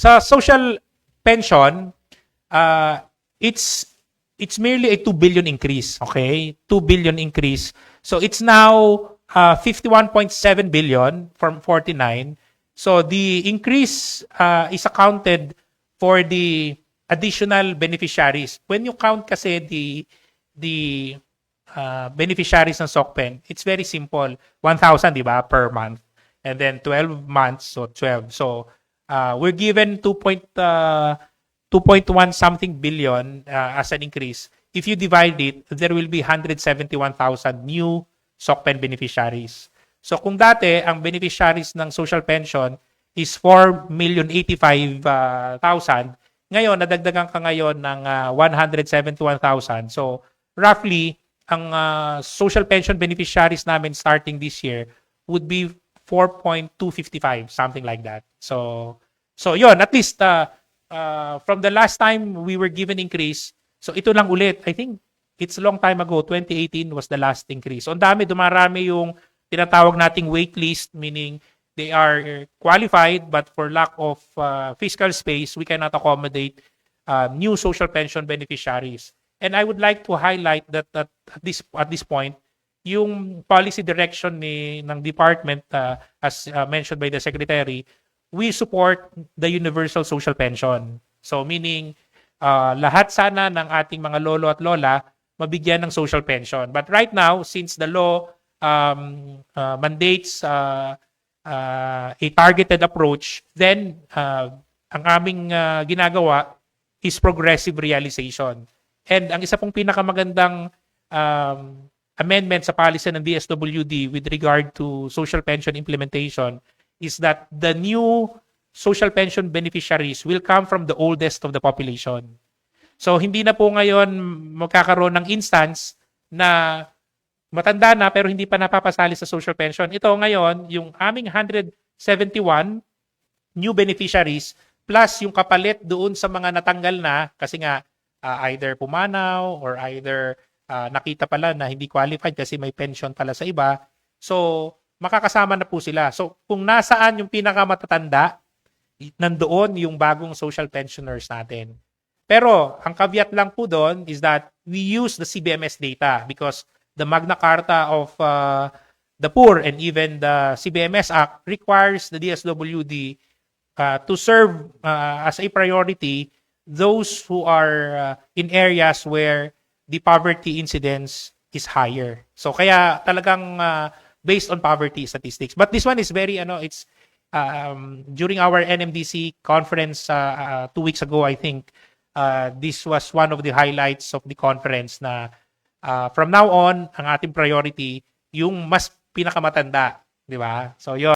Sa social pension, uh, it's it's merely a 2 billion increase, okay? 2 billion increase. So it's now 51.7 billion from 49. So the increase is accounted for the additional beneficiaries. When you count kasi the beneficiaries ng SOCPEN, it's very simple. 1,000, di ba, per month. And then 12 months, so 12. So we're given 2.1 something billion as an increase. If you divide it, there will be 171,000 new SOCPEN beneficiaries. So kung dati ang beneficiaries ng social pension is 4,085,000, ngayon nadagdagan ka ngayon ng 171,000. So roughly ang social pension beneficiaries namin starting this year would be 4.255, something like that. So yun, at least from the last time we were given increase, so ito lang ulit. I think it's a long time ago, 2018 was the last increase. So ang dami, dumarami yung tinatawag nating wait list, meaning they are qualified but for lack of fiscal space, we cannot accommodate new social pension beneficiaries. And I would like to highlight that at this point, yung policy direction ng department, as mentioned by the secretary, we support the universal social pension. So meaning, lahat sana ng ating mga lolo at lola mabigyan ng social pension. But right now, since the law mandates a targeted approach, then ang aming ginagawa is progressive realization. And ang isa pong pinakamagandang amendment sa policy ng DSWD with regard to social pension implementation is that the new social pension beneficiaries will come from the oldest of the population. So hindi na po ngayon magkakaroon ng instance na matanda na pero hindi pa napapasali sa social pension. Ito ngayon, yung aming 171 new beneficiaries plus yung kapalit doon sa mga natanggal na kasi nga either pumanaw or either nakita pala na hindi qualified kasi may pension pala sa iba. So, makakasama na po sila. So, kung nasaan yung pinakamatatanda, nandoon yung bagong social pensioners natin. Pero, ang caveat lang po doon is that we use the CBMS data because the Magna Carta of the Poor and even the CBMS Act requires the DSWD to serve as a priority those who are in areas where the poverty incidence is higher. So kaya talagang based on poverty statistics. But this one is very it's during our NMDC conference 2 weeks ago, I think this was one of the highlights of the conference na from now on ang ating priority yung mas pinakamatanda, di ba? So yun.